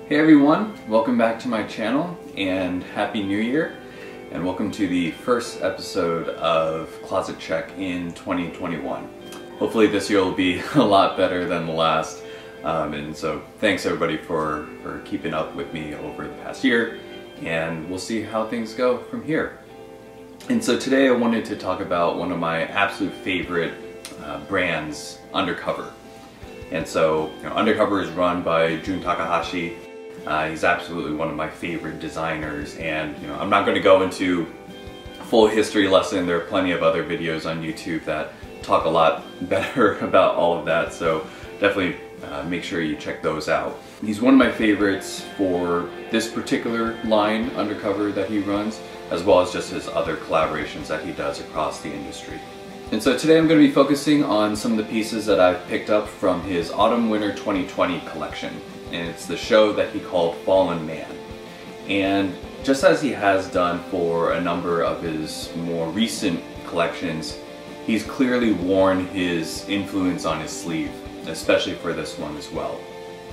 Hey everyone, welcome back to my channel and Happy New Year, and welcome to the first episode of Closet Check in 2021. Hopefully this year will be a lot better than the last, and so thanks everybody for keeping up with me over the past year, and we'll see how things go from here. And so today I wanted to talk about one of my absolute favorite brands, Undercover. And so, Undercover is run by Jun Takahashi. He's absolutely one of my favorite designers, and I'm not going to go into a full history lesson. There are plenty of other videos on YouTube that talk a lot better about all of that, so definitely make sure you check those out. He's one of my favorites for this particular line, Undercover, that he runs, as well as just his other collaborations that he does across the industry. And so today I'm going to be focusing on some of the pieces that I've picked up from his Autumn-Winter 2020 collection. And it's the show that he called Fallen Man. And just as he has done for a number of his more recent collections, he's clearly worn his influence on his sleeve, especially for this one as well.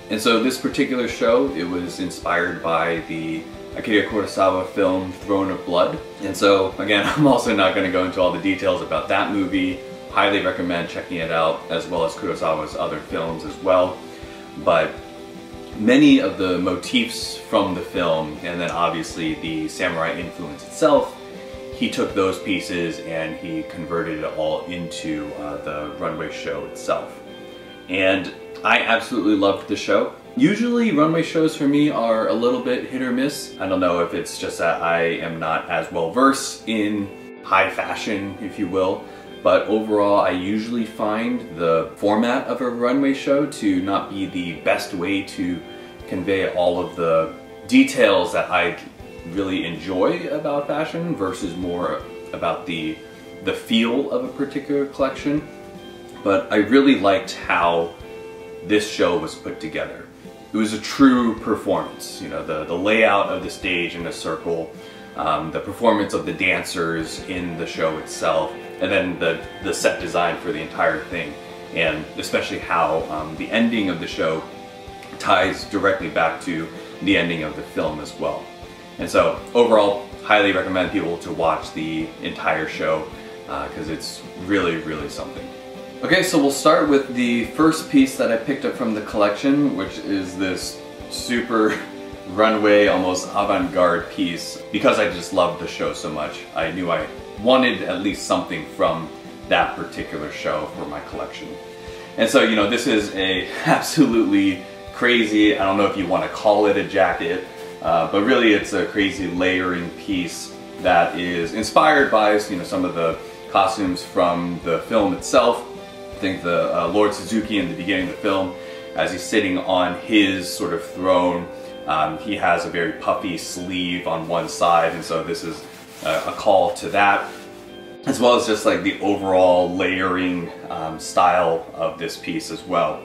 And so this particular show, it was inspired by the Akira Kurosawa film Throne of Blood. And so again, I'm also not going to go into all the details about that movie. Highly recommend checking it out, as well as Kurosawa's other films as well. But many of the motifs from the film, and then obviously the samurai influence itself, he took those pieces and he converted it all into the runway show itself. And I absolutely loved the show. Usually runway shows for me are a little bit hit or miss. I don't know if it's just that I am not as well versed in high fashion, if you will, but overall I usually find the format of a runway show to not be the best way to convey all of the details that I really enjoy about fashion versus more about the feel of a particular collection. But I really liked how this show was put together. It was a true performance, the layout of the stage in a circle, the performance of the dancers in the show itself, and then the set design for the entire thing, and especially how the ending of the show ties directly back to the ending of the film as well. And so overall, highly recommend people to watch the entire show because it's really, really something. Okay, so we'll start with the first piece that I picked up from the collection, which is this super runway, almost avant-garde piece. Because I just loved the show so much, I knew I wanted at least something from that particular show for my collection. And so, this is a absolutely crazy, I don't know if you want to call it a jacket, but really it's a crazy layering piece that is inspired by, some of the costumes from the film itself. I think the Lord Suzuki in the beginning of the film, as he's sitting on his sort of throne, he has a very puffy sleeve on one side, and so this is a call to that, as well as just like the overall layering style of this piece as well.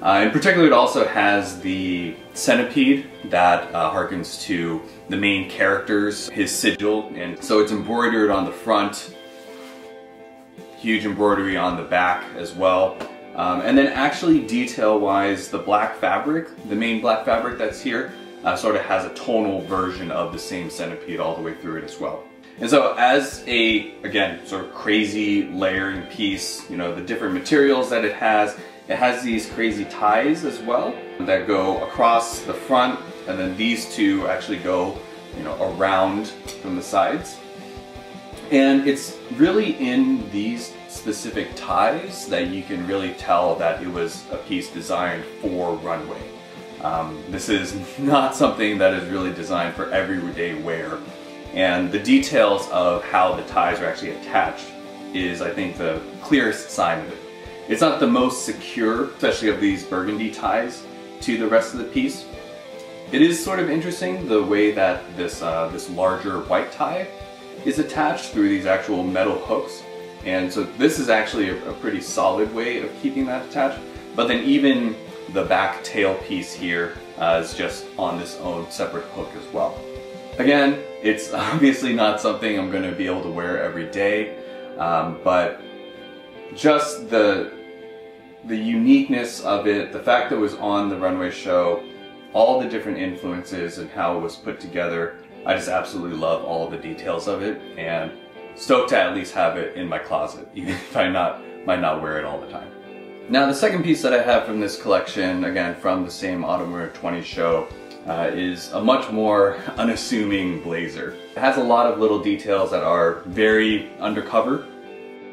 In particular, it also has the centipede that harkens to the main character's, his sigil, and so it's embroidered on the front, huge embroidery on the back as well. And then actually detail-wise, the black fabric, the main black fabric that's here, sort of has a tonal version of the same centipede all the way through it as well. And so as a, again, sort of crazy layering piece, the different materials that it has these crazy ties as well that go across the front, and then these two actually go, around from the sides. And it's really in these specific ties that you can really tell that it was a piece designed for runway. This is not something that is really designed for everyday wear. And the details of how the ties are actually attached is, I think, the clearest sign of it. It's not the most secure, especially of these burgundy ties, to the rest of the piece. It is sort of interesting the way that this larger white tie is attached through these actual metal hooks. And so this is actually a pretty solid way of keeping that attached. But then even the back tail piece here is just on this own separate hook as well. Again, it's obviously not something I'm going to be able to wear every day, but just the uniqueness of it, the fact that it was on the runway show, all the different influences and how it was put together. I just absolutely love all the details of it, and stoked to at least have it in my closet, even if I might not wear it all the time. Now the second piece that I have from this collection, again from the same Autumn Winter 20 show, is a much more unassuming blazer. It has a lot of little details that are very undercover.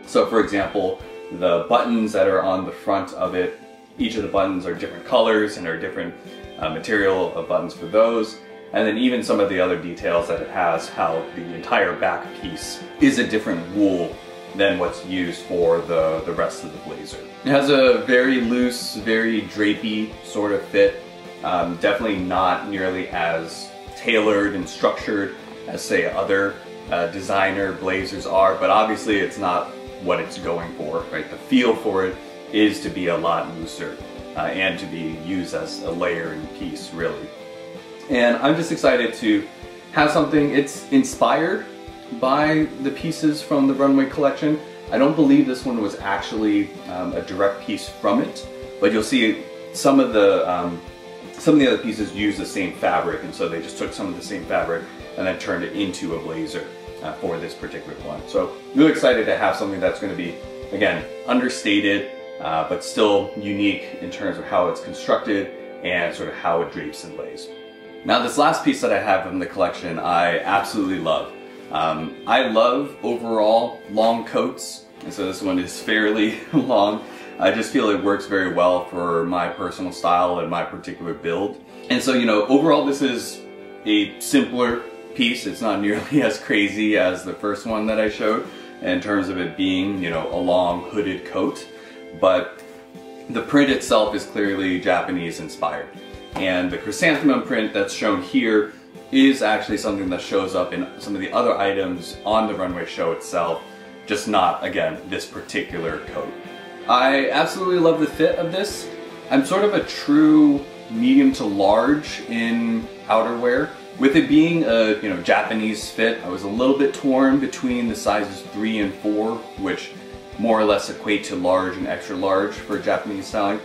So for example, the buttons that are on the front of it, each of the buttons are different colors and are different material of buttons for those. And then even some of the other details that it has, how the entire back piece is a different wool than what's used for the rest of the blazer. It has a very loose, very drapey sort of fit. Definitely not nearly as tailored and structured as say other designer blazers are, but obviously it's not what it's going for, right? The feel for it is to be a lot looser and to be used as a layering piece, really. And I'm just excited to have something. It's inspired by the pieces from the Runway collection. I don't believe this one was actually a direct piece from it, but you'll see some of the other pieces use the same fabric, and so they just took some of the same fabric and then turned it into a blazer for this particular one. So really excited to have something that's going to be, again, understated, but still unique in terms of how it's constructed and sort of how it drapes and lays. Now this last piece that I have from the collection I absolutely love. I love overall long coats, and so this one is fairly long. I just feel it works very well for my personal style and my particular build. And so, you know, overall this is a simpler piece. It's not nearly as crazy as the first one that I showed in terms of it being, you know, a long hooded coat, but the print itself is clearly Japanese inspired. And the chrysanthemum print that's shown here is actually something that shows up in some of the other items on the Runway show itself, just not, again, this particular coat. I absolutely love the fit of this. I'm sort of a true medium to large in outerwear. With it being a, you know, Japanese fit, I was a little bit torn between the sizes 3 and 4, which more or less equate to large and extra large for Japanese styling.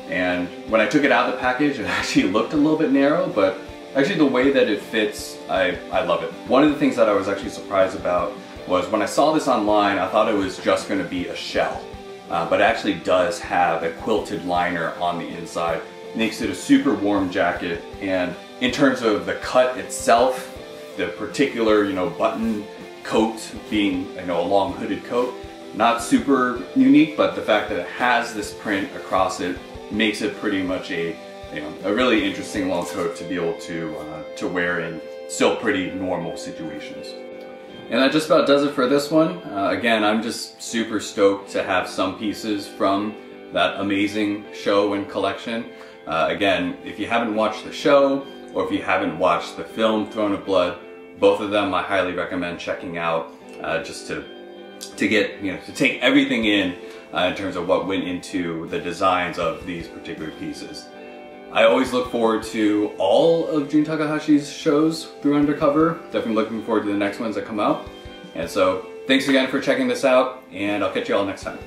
And when I took it out of the package, it actually looked a little bit narrow, but actually the way that it fits, I love it. One of the things that I was actually surprised about was when I saw this online, I thought it was just going to be a shell. But it actually does have a quilted liner on the inside. Makes it a super warm jacket, and in terms of the cut itself, the particular, you know, button coat being, you know, a long hooded coat, not super unique, but the fact that it has this print across it makes it pretty much a, you know, a really interesting long coat to be able to wear in still pretty normal situations. And that just about does it for this one. Again, I'm just super stoked to have some pieces from that amazing show and collection. Again, if you haven't watched the show, or if you haven't watched the film Throne of Blood, both of them I highly recommend checking out, just to get, you know, to take everything in terms of what went into the designs of these particular pieces. I always look forward to all of Jun Takahashi's shows through Undercover. Definitely looking forward to the next ones that come out. And so, thanks again for checking this out, and I'll catch you all next time.